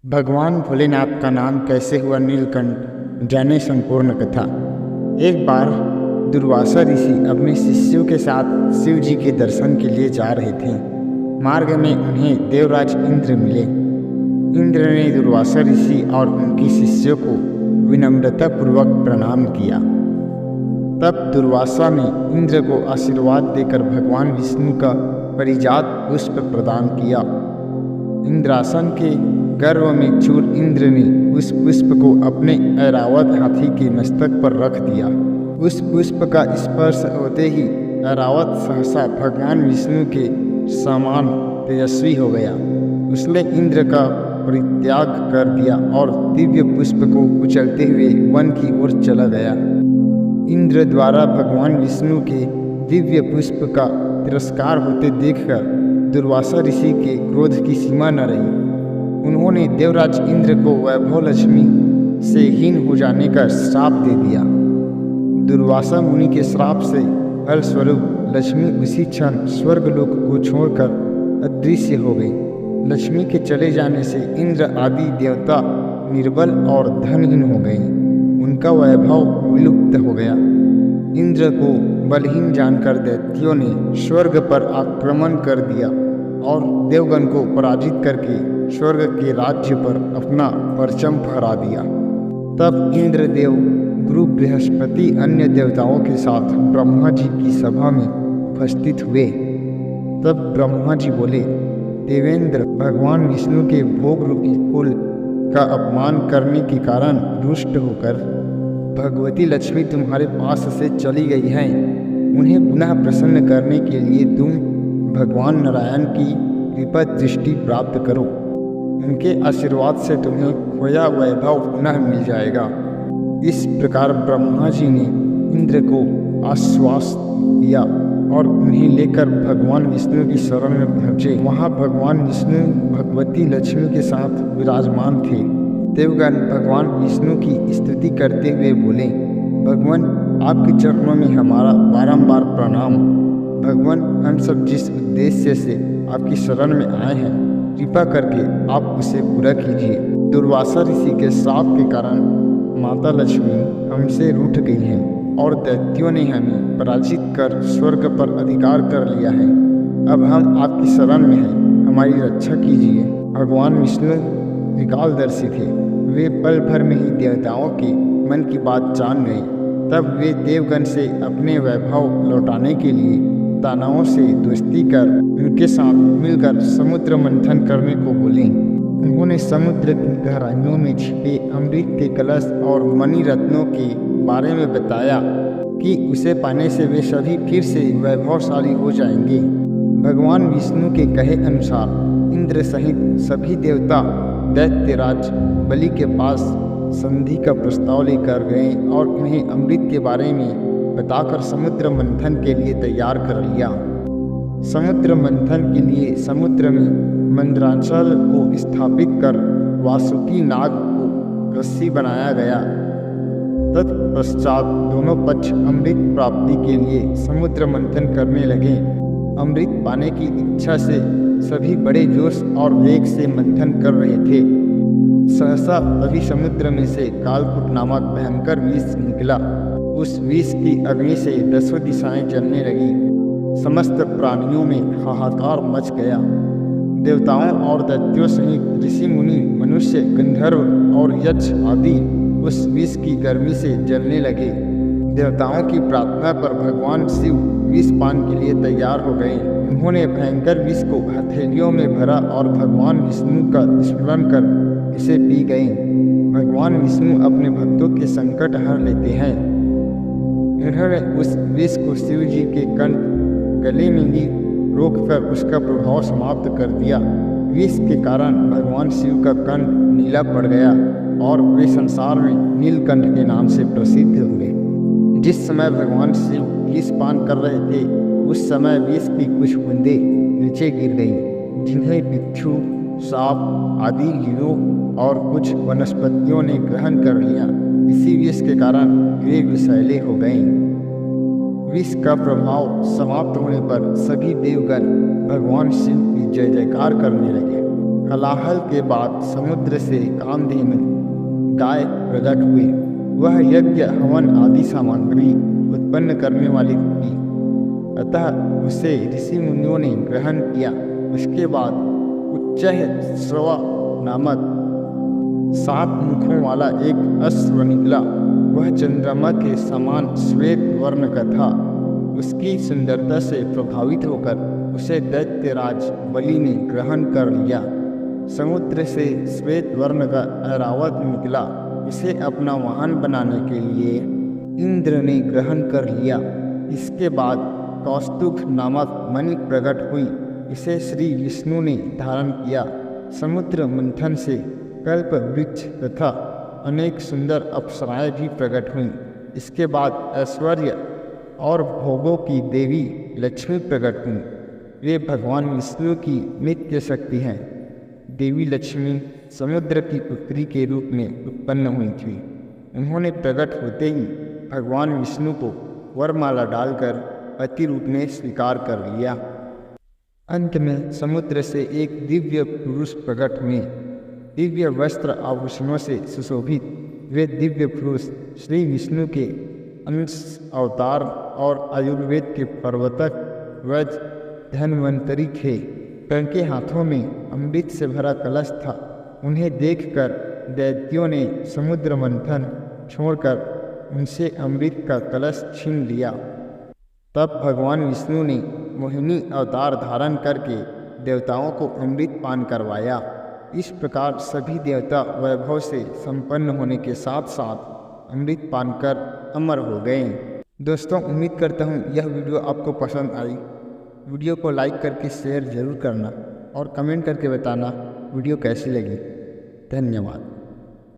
भगवान भोलेनाथ का नाम कैसे हुआ नीलकंठ, जाने संपूर्ण कथा। एक बार दुर्वासा ऋषि अपने शिष्यों के साथ शिव जी के दर्शन के लिए जा रहे थे। मार्ग में उन्हें देवराज इंद्र मिले। इंद्र ने दुर्वासा ऋषि और उनके शिष्यों को विनम्रतापूर्वक प्रणाम किया। तब दुर्वासा ने इंद्र को आशीर्वाद देकर भगवान विष्णु का परिजात पुष्प प्रदान किया। इंद्रासन के गर्व में चूर इंद्र ने उस पुष्प को अपने ऐरावत हाथी के मस्तक पर रख दिया। उस पुष्प का स्पर्श होते ही ऐरावत सहसा भगवान विष्णु के समान तेजस्वी हो गया। उसने इंद्र का परित्याग कर दिया और दिव्य पुष्प को कुचलते हुए वन की ओर चला गया। इंद्र द्वारा भगवान विष्णु के दिव्य पुष्प का तिरस्कार होते देखकर दुर्वासा ऋषि के क्रोध की सीमा न रही। उन्होंने देवराज इंद्र को वैभव लक्ष्मी से हीन हो जाने का श्राप दे दिया। दुर्वासा मुनि के श्राप से फलस्वरूप लक्ष्मी उसी क्षण स्वर्गलोक को छोड़कर अदृश्य हो गई। लक्ष्मी के चले जाने से इंद्र आदि देवता निर्बल और धनहीन हो गए। उनका वैभव विलुप्त हो गया। इंद्र को बलहीन जानकर दैत्यों ने स्वर्ग पर आक्रमण कर दिया और देवगण को पराजित करके स्वर्ग के राज्य पर अपना परचम फहरा दिया। तब इंद्रदेव गुरु बृहस्पति अन्य देवताओं के साथ ब्रह्मा जी की सभा में उपस्थित हुए। तब ब्रह्मा जी बोले, देवेंद्र, भगवान विष्णु के भोग रूपी फूल का अपमान करने के कारण रुष्ट होकर भगवती लक्ष्मी तुम्हारे पास से चली गई हैं। उन्हें पुनः प्रसन्न करने के लिए तुम भगवान नारायण की कृपा दृष्टि प्राप्त करो। उनके आशीर्वाद से तुम्हें खोया वैभव पुनः मिल जाएगा। इस प्रकार ब्रह्मा जी ने इंद्र को आश्वासन दिया और उन्हें लेकर भगवान विष्णु की शरण में पहुँचे। वहाँ भगवान विष्णु भगवती लक्ष्मी के साथ विराजमान थे। देवगण भगवान विष्णु की स्तुति करते हुए बोले, भगवान, आपके चरणों में हमारा बारंबार प्रणाम। भगवान, हम सब जिस उद्देश्य से आपकी शरण में आए हैं, कृपा करके आप उसे पूरा कीजिए। दुर्वासा ऋषि के श्राप के कारण माता लक्ष्मी हमसे रूठ गई हैं और दैत्यों ने हमें पराजित कर स्वर्ग पर अधिकार कर लिया है। अब हम आपकी शरण में हैं, हमारी रक्षा कीजिए। भगवान विष्णु त्रिकालदर्शी थे। वे पल भर में ही देवताओं के मन की बात जान गए। तब वे देवगण से अपने वैभव लौटाने के लिए दानवों से दोस्ती कर उनके साथ मिलकर समुद्र मंथन करने को बोले। उन्होंने समुद्र की गहराइयों में छिपे अमृत के कलश और मणि रत्नों के बारे में बताया कि उसे पाने से वे सभी फिर से वैभवशाली हो जाएंगे। भगवान विष्णु के कहे अनुसार इंद्र सहित सभी देवता दैत्यराज बलि के पास संधि का प्रस्ताव लेकर गए और उन्हें अमृत के बारे में बताकर समुद्र मंथन के लिए तैयार कर लिया। समुद्र मंथन के लिए समुद्र में मंदराचल को स्थापित कर वासुकी नाग को रस्सी बनाया गया। तत्पश्चात दोनों पक्ष अमृत प्राप्ति के लिए समुद्र मंथन करने लगे। अमृत पाने की इच्छा से सभी बड़े जोश और वेग से मंथन कर रहे थे। सहसा तभी समुद्र में से कालकूट नामक भयंकर विष निकला। उस विष की अग्नि से 10 दिशाएं जलने लगी। समस्त प्राणियों में हाहाकार मच गया। देवताओं और दैत्यों सहित ऋषि मुनि, मनुष्य, गंधर्व और यक्ष आदि उस विष की गर्मी से जलने लगे। देवताओं की प्रार्थना पर भगवान शिव विष पान के लिए तैयार हो गए। उन्होंने भयंकर विष को हथेलियों में भरा और भगवान विष्णु का स्मरण कर इसे पी गए। भगवान विष्णु अपने भक्तों के संकट हर लेते हैं। उन्होंने उस विष को शिव जी के कंठ गले में ही रोककर उसका प्रभाव समाप्त कर दिया। विष के कारण भगवान शिव का कंठ नीला पड़ गया और वे संसार में नीलकंठ के नाम से प्रसिद्ध हुए। जिस समय भगवान शिव विष पान कर रहे थे, उस समय विष की कुछ बूंदें नीचे गिर गईं, जिन्हें बिच्छू, सांप आदि कीड़ों और कुछ वनस्पतियों ने ग्रहण कर लिया। इसी विष के कारण वे विषैले हो गए। विष का प्रभाव समाप्त होने पर सभी देवगण भगवान शिव की जय जयकार करने लगे। हलाहल के बाद समुद्र से कामधेनु गाय प्रकट हुई। वह यज्ञ हवन आदि सामग्री उत्पन्न करने वाली थी, अतः उसे ऋषि मुनियों ने ग्रहण किया। उसके बाद उच्चैःश्रवा नामक 7 मुखों वाला एक अश्व निकला। वह चंद्रमा के समान श्वेत वर्ण का था। उसकी सुंदरता से प्रभावित होकर उसे दैत्यराज बलि ने ग्रहण कर लिया। समुद्र से श्वेत वर्ण का ऐरावत निकला। इसे अपना वाहन बनाने के लिए इंद्र ने ग्रहण कर लिया। इसके बाद कौस्तुभ नामक मणि प्रकट हुई। इसे श्री विष्णु ने धारण किया। समुद्र मंथन से कल्प वृक्ष तथा अनेक सुंदर अप्सराएं भी प्रकट हुईं। इसके बाद ऐश्वर्य और भोगों की देवी लक्ष्मी प्रकट हुईं। वे भगवान विष्णु की नित्य शक्ति हैं। देवी लक्ष्मी समुद्र की पुत्री के रूप में उत्पन्न हुई थी। उन्होंने प्रकट होते ही भगवान विष्णु को वरमाला डालकर पति रूप में स्वीकार कर लिया। अंत में समुद्र से एक दिव्य पुरुष प्रकट हुए। दिव्य वस्त्र आभूषणों से सुशोभित वे दिव्य पुरुष श्री विष्णु के अंश अवतार और आयुर्वेद के प्रवर्तक वैद्य धन्वंतरी थे। उनके हाथों में अमृत से भरा कलश था। उन्हें देखकर दैत्यों ने समुद्र मंथन छोड़कर उनसे अमृत का कलश छीन लिया। तब भगवान विष्णु ने मोहिनी अवतार धारण करके देवताओं को अमृत पान करवाया। इस प्रकार सभी देवता वैभव से संपन्न होने के साथ साथ अमृत पान कर अमर हो गए। दोस्तों, उम्मीद करता हूँ यह वीडियो आपको पसंद आई। वीडियो को लाइक करके शेयर ज़रूर करना और कमेंट करके बताना वीडियो कैसी लगी। धन्यवाद।